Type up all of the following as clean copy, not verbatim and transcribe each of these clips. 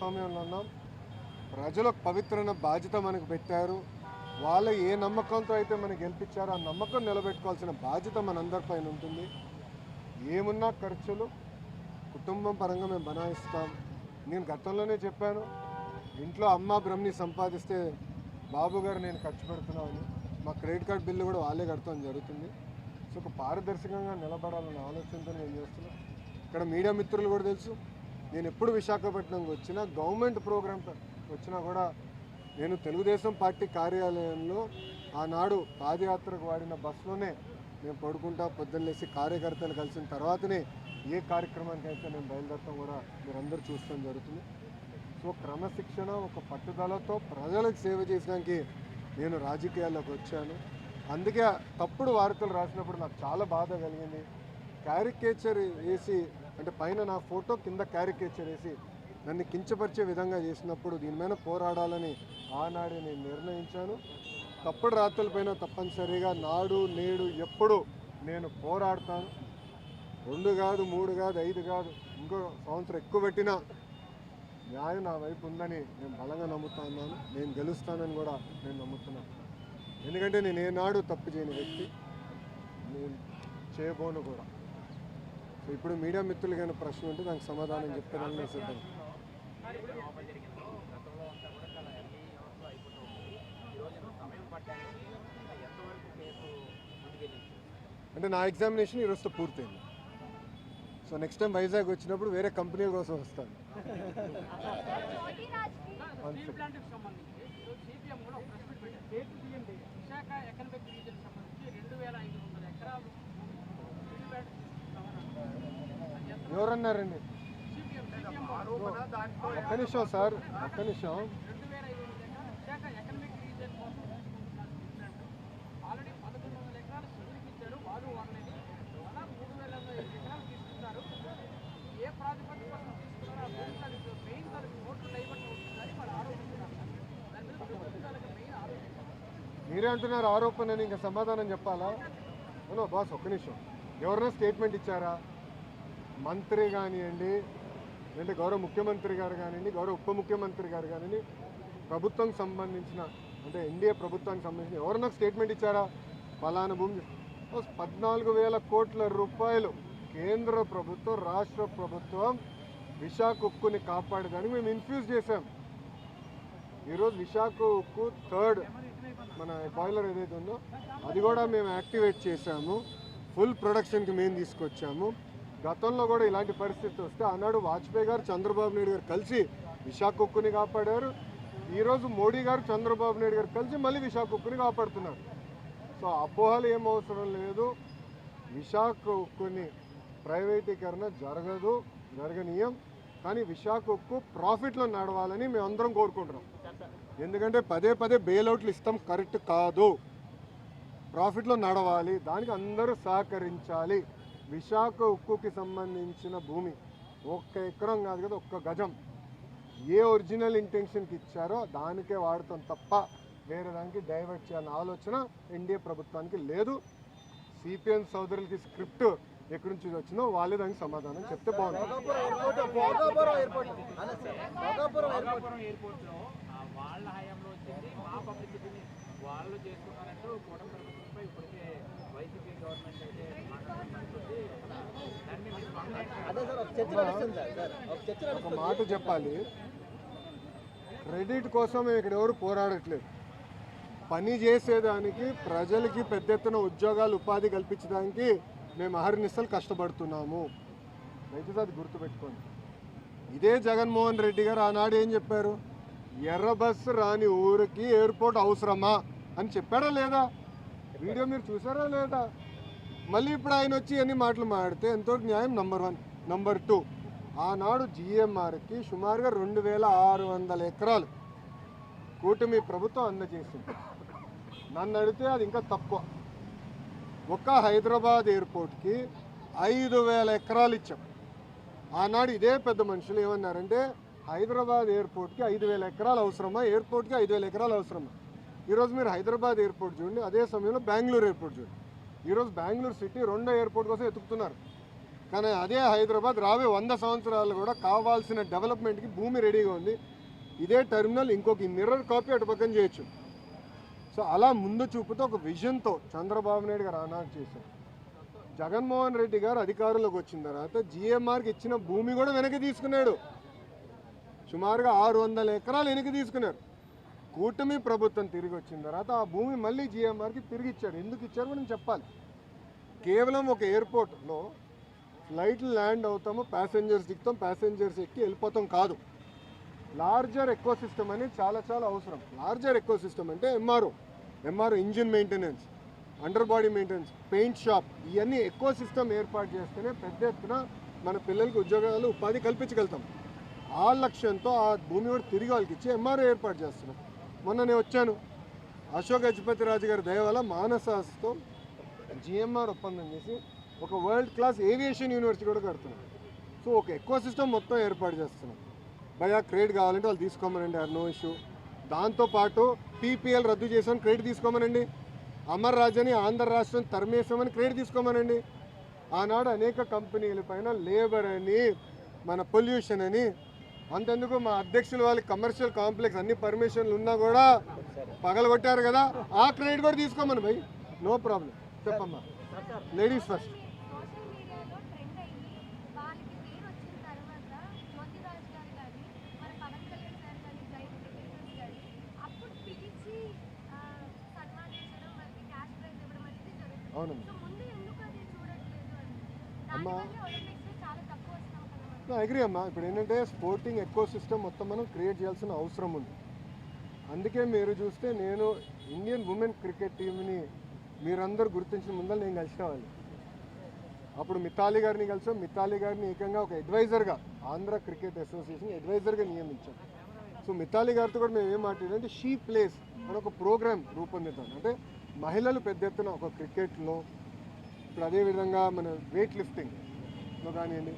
సమయంలో ఉన్నాం. ప్రజలకు పవిత్రమైన బాధ్యత మనకు పెట్టారు. వాళ్ళు ఏ నమ్మకంతో అయితే మనకు గెలిపించారో ఆ నమ్మకం నిలబెట్టుకోవాల్సిన బాధ్యత మనందరిపైన ఉంటుంది. ఏమున్నా ఖర్చులు కుటుంబం పరంగా మేము బనాయిస్తాం. నేను గతంలోనే చెప్పాను, ఇంట్లో అమ్మ బ్రహ్మని సంపాదిస్తే బాబు గారు నేను ఖర్చు పెడుతున్నాను, మా క్రెడిట్ కార్డ్ బిల్లు కూడా వాళ్ళే కడతాం జరుగుతుంది. సో ఒక పారదర్శకంగా నిలబడాలన్న ఆలోచనతో నేను చేస్తున్నాను. ఇక్కడ మీడియా మిత్రులు కూడా తెలుసు, నేను ఎప్పుడు విశాఖపట్నంకి వచ్చినా గవర్నమెంట్ ప్రోగ్రామ్ వచ్చినా కూడా నేను తెలుగుదేశం పార్టీ కార్యాలయంలో ఆనాడు పాదయాత్రకు వాడిన బస్సులోనే మేము పడుకుంటా పొద్దున్నేసి కార్యకర్తలు కలిసిన తర్వాతనే ఏ కార్యక్రమానికి అయితే నేను బయలుదేరతాం కూడా మీరందరూ చూస్తాం జరుగుతుంది. సో క్రమశిక్షణ ఒక పట్టుదలతో ప్రజలకు సేవ చేయడానికి నేను రాజకీయాల్లోకి వచ్చాను. అందుకే తప్పుడు వార్తలు రాసినప్పుడు నాకు చాలా బాధ కలిగింది. క్యారికేచర్ వేసి, అంటే పైన నా ఫోటో కింద క్యారికేచర్ వేసి నన్ను కించపరిచే విధంగా చేసినప్పుడు దీని మీద పోరాడాలని ఆనాడే నేను నిర్ణయించాను. తప్పుడు రాత్రులపైన తప్పనిసరిగా నాడు నేడు ఎప్పుడు నేను పోరాడతాను. 2 కాదు, 3 కాదు, 5 కాదు, ఇంకో సంవత్సరం ఎక్కువ పెట్టినా న్యాయం నా వైపు ఉందని నేను బలంగా నమ్ముతున్నాను. నేను గెలుస్తానని కూడా నేను నమ్ముతున్నాను. ఎందుకంటే నేను ఏనాడు తప్పు చేయని వ్యక్తి, నేను చేయబోను కూడా. సో ఇప్పుడు మీడియా మిత్రులకి ఏమైనా ప్రశ్న ఉంటే దానికి సమాధానం చెప్తానని సిద్ధం. అంటే నా ఎగ్జామినేషన్ ఈరోజుతో పూర్తయింది. సో నెక్స్ట్ టైం వైజాగ్ వచ్చినప్పుడు వేరే కంపెనీల కోసం వస్తాను. ఎవరన్నారండి? ఒక్క నిమిషం సార్, ఒక్క నిమిషం. మీరే అంటున్నారు ఆరోపణ అని, ఇంకా సమాధానం చెప్పాలా? అవును బాస్, ఒక్క నిమిషం. ఎవరైనా స్టేట్మెంట్ ఇచ్చారా? మంత్రి కానివ్వండి, అంటే గౌరవ ముఖ్యమంత్రి గారు కానివ్వండి, గౌరవ ఉప ముఖ్యమంత్రి గారు కానివ్వండి, ప్రభుత్వం సంబంధించిన అంటే ఎన్డీఏ ప్రభుత్వానికి సంబంధించిన ఎవరైనా స్టేట్మెంట్ ఇచ్చారా? ఫలానా భూమి 14,000 కోట్ల రూపాయలు కేంద్ర ప్రభుత్వం, రాష్ట్ర ప్రభుత్వం విశాఖ ఉక్కుని కాపాడడానికి మేము ఇన్ఫ్యూజ్ చేసాం. ఈరోజు విశాఖ ఉక్కు 3rd మన బాయిలర్ ఏదైతే ఉందో అది కూడా మేము యాక్టివేట్ చేసాము. ఫుల్ ప్రొడక్షన్కి మేము తీసుకొచ్చాము. గతంలో కూడా ఇలాంటి పరిస్థితి వస్తే ఆనాడు వాజ్పేయి గారు, చంద్రబాబు నాయుడు గారు కలిసి విశాఖ ఉక్కుని కాపాడారు. ఈరోజు మోడీ గారు, చంద్రబాబు నాయుడు గారు కలిసి మళ్ళీ విశాఖ ఉక్కుని కాపాడుతున్నారు. సో అపోహలు ఏం అవసరం లేదు. విశాఖ ఉక్కుని ప్రైవేటీకరణ జరగదు, జరగనీయం. కానీ విశాఖ ఉక్కు ప్రాఫిట్లో నడవాలని మేము అందరం కోరుకుంటున్నాం. ఎందుకంటే పదే పదే బెయిల్అవుట్లు ఇస్తాం కరెక్ట్ కాదు. ప్రాఫిట్లో నడవాలి, దానికి అందరూ సహకరించాలి. విశాఖ ఉక్కుకి సంబంధించిన భూమి 1 ఎకరం కాదు కదా, 1 గజం ఏ ఒరిజినల్ ఇంటెన్షన్కి ఇచ్చారో దానికే వాడతాం తప్ప వేరే దానికి డైవర్ట్ చేయాలన్న ఆలోచన ఎన్డీఏ ప్రభుత్వానికి లేదు. సిపిఎం సోదరులకి స్క్రిప్ట్ ఎక్కడి నుంచి వచ్చిందో వాళ్ళే దానికి సమాధానం చెప్తే బాగుంటుంది. ఒక మాట చెప్పాలి, క్రెడిట్ కోసం మేము ఇక్కడ ఎవరు పోరాడట్లేదు. పని చేసేదానికి, ప్రజలకి పెద్ద ఎత్తున ఉద్యోగాలు, ఉపాధి కల్పించడానికి మేము అహర్నిశలు కష్టపడుతున్నాము. దయచేసి అది గుర్తుపెట్టుకోండి. ఇదే జగన్మోహన్ రెడ్డి గారు ఆనాడు ఏం చెప్పారు? ఎర్ర బస్సు రాని ఊరికి ఎయిర్పోర్ట్ అవసరమా అని చెప్పారా లేదా? వీడియో మీరు చూసారా లేదా? మళ్ళీ ఇప్పుడు ఆయన వచ్చి అన్ని మాటలు మాడితే ఎంతవరకు న్యాయం? నంబర్ 1. నంబర్ 2, ఆనాడు జిఎంఆర్కి సుమారుగా 2,600 ఎకరాలు కూటమి ప్రభుత్వం అందజేసింది. నన్ను అడిగితే అది ఇంకా తక్కువ. ఒక హైదరాబాద్ ఎయిర్పోర్ట్కి 5,000 ఎకరాలు ఇచ్చాం. ఆనాడు ఇదే పెద్ద మనుషులు ఏమన్నారంటే హైదరాబాద్ ఎయిర్పోర్ట్కి 5,000 ఎకరాలు అవసరమా, ఎయిర్పోర్ట్కి 5,000 ఎకరాలు అవసరమా? ఈరోజు మీరు హైదరాబాద్ ఎయిర్పోర్ట్ చూడండి, అదే సమయంలో బెంగళూరు ఎయిర్పోర్ట్ చూడండి. ఈరోజు బెంగళూరు సిటీ 2వ ఎయిర్పోర్ట్ కోసం ఎత్తుకుతున్నారు. కానీ అదే హైదరాబాద్ రాబోయే 100 సంవత్సరాలు కూడా కావాల్సిన డెవలప్మెంట్కి భూమి రెడీగా ఉంది. ఇదే టెర్మినల్ ఇంకొక మిర్రర్ కాపీ అటు పక్కన చేయొచ్చు. సో అలా ముందు చూపుతో ఒక విజన్తో చంద్రబాబు నాయుడు గారు అనౌన్స్ చేశారు. జగన్మోహన్ రెడ్డి గారు అధికారంలోకి వచ్చిన తర్వాత జిఎంఆర్కి ఇచ్చిన భూమి కూడా వెనక్కి తీసుకున్నాడు. సుమారుగా 600 ఎకరాలు వెనక్కి తీసుకున్నారు. కూటమి ప్రభుత్వం తిరిగి వచ్చిన తర్వాత ఆ భూమి మళ్ళీ జిఎంఆర్కి తిరిగి ఇచ్చారు. ఎందుకు ఇచ్చారు మనం చెప్పాలి. కేవలం ఒక ఎయిర్పోర్ట్లో ఫ్లైట్లు ల్యాండ్ అవుతాము, ప్యాసింజర్స్ దిగుతాం, ప్యాసింజర్స్ ఎక్కి వెళ్ళిపోతాం కాదు. లార్జర్ ఎకో సిస్టమ్ అనేది చాలా చాలా అవసరం. లార్జర్ ఎకో సిస్టమ్ అంటే MRO engine maintenance, under body maintenance, paint shop, ఇవన్నీ ఎకో సిస్టమ్ ఏర్పాటు చేస్తేనే పెద్ద ఎత్తున మన పిల్లలకి ఉద్యోగాలు ఉపాధి కల్పించగలుగుతాం. ఆ లక్ష్యంతో ఆ భూమి కూడా తిరిగి వాళ్ళకి ఇచ్చి ఎంఆర్ఓ ఏర్పాటు చేస్తున్నాం. మొన్న నేను వచ్చాను, అశోక్ గజపతి రాజు గారి దయ వల్ల మానసాస్తో జిఎంఆర్ ఒప్పందం చేసి ఒక వరల్డ్ క్లాస్ ఏవియేషన్ యూనివర్సిటీ కూడా కడుతున్నాం. సో ఒక ఎకో సిస్టమ్ మొత్తం ఏర్పాటు చేస్తున్నాం. భయా క్రెడిట్ కావాలంటే వాళ్ళు తీసుకోమనండి, ఆర్ నో ఇష్యూ. దాంతోపాటు పీపీఎల్ రద్దు చేసామని క్రెడిట్ తీసుకోమనండి, అమర్ రాజని ఆంధ్ర రాష్ట్రం తరిమేసామని క్రెడిట్ తీసుకోమనండి. ఆనాడు అనేక కంపెనీల పైన లేబర్ అని, మన పొల్యూషన్ అని, అంతెందుకు మా అధ్యక్షులు వాళ్ళకి కమర్షియల్ కాంప్లెక్స్ అన్ని పర్మిషన్లు ఉన్నా కూడా పగలగొట్టారు కదా, ఆ క్రెడిట్ కూడా తీసుకోమని భయ్, నో ప్రాబ్లం. చెప్పమ్మా, లేడీస్ ఫస్ట్. అవునమ్మా, అమ్మా అగ్రీ అమ్మా. ఇప్పుడు ఏంటంటే స్పోర్టింగ్ ఎకో సిస్టమ్ మొత్తం మనం క్రియేట్ చేయాల్సిన అవసరం ఉంది. అందుకే మీరు చూస్తే నేను ఇండియన్ ఉమెన్ క్రికెట్ టీంని మీరందరూ గుర్తించిన ముందర నేను కలిసిన వాళ్ళు. అప్పుడు మితాలి గారిని కలిసాం. మితాలి గారిని ఏకంగా ఒక అడ్వైజర్గా ఆంధ్ర క్రికెట్ అసోసియేషన్ అడ్వైజర్గా నియమించాం. సో మితాలి గారితో కూడా మేము ఏం మాట్లాడారంటే షీ ప్లేస్ అని ఒక ప్రోగ్రామ్ రూపొందిద్దాం. అంటే మహిళలు పెద్ద ఎత్తున ఒక క్రికెట్లో, ఇప్పుడు అదేవిధంగా మన వెయిట్ లిఫ్టింగ్లో కానివ్వండి,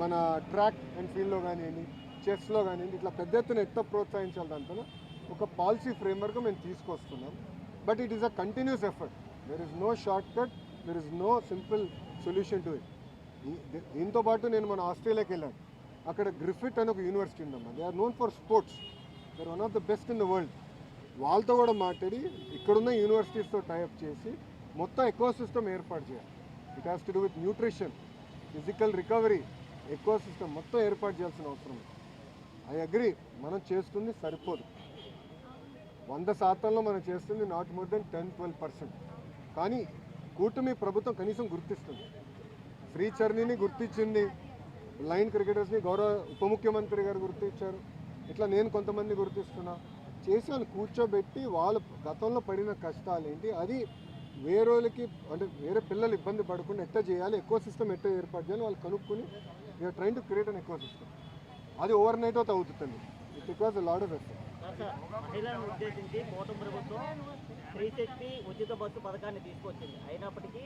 మన ట్రాక్ అండ్ ఫీల్డ్లో కానివ్వండి, చెస్లో కానివ్వండి, ఇట్లా పెద్ద ఎత్తున ఎంత ప్రోత్సహించాలి దాంతో ఒక పాలసీ ఫ్రేమ్వర్క్ మేము తీసుకొస్తున్నాం. But it is a continuous effort. There is no short cut, there is no simple solution to it. దీంతో పాటు నేను మన ఆస్ట్రేలియాకి వెళ్ళాను. అక్కడ గ్రిఫిట్ అని ఒక యూనివర్సిటీ ఉందమ్మా. They are known for sports, they are one of the best in the world. వాళ్ళతో కూడా మాట్లాడి ఇక్కడున్న యూనివర్సిటీస్తో టైఅప్ చేసి మొత్తం ఎకో సిస్టమ్ ఏర్పాటు చేయాలి. It has to do with nutrition, physical recovery, eco system మొత్తం ఏర్పాటు చేయాల్సిన అవసరం ఉంది. ఐ అగ్రీ, మనం చేస్తుంది సరిపోదు. 100% మనం చేస్తుంది నాట్ మోర్ దెన్ 10-12%. కానీ కూటమి ప్రభుత్వం కనీసం గుర్తిస్తుంది. శ్రీచరణిని గుర్తించింది, లైన్ క్రికెటర్స్ని గౌరవ ఉప ముఖ్యమంత్రి గారు గుర్తించారు. ఇట్లా నేను కొంతమంది గుర్తిస్తున్నా. చేసి వాళ్ళు కూర్చోబెట్టి వాళ్ళు గతంలో పడిన కష్టాలు ఏంటి, అది వేరేకి అంటే వేరే పిల్లలు ఇబ్బంది పడకుండా ఎట్లా చేయాలి, ఎకో సిస్టమ్ ఎట్లా ఏర్పాటు చేయాలి వాళ్ళు కనుక్కొని we are trying to create an eco system. అది ఓవర్ నైట్ అవుతా అవుతుంది. It requires a lot of effort. మహిళలను ఉద్దేశించి కూటమి ప్రభుత్వం స్త్రీశక్తి ఉచిత బస్సు పథకాన్ని తీసుకొచ్చింది. అయినప్పటికీ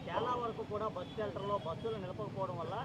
చాలా వరకు కూడా బస్సు షెల్టర్లో బస్సులు నిలపకపోవడం వల్ల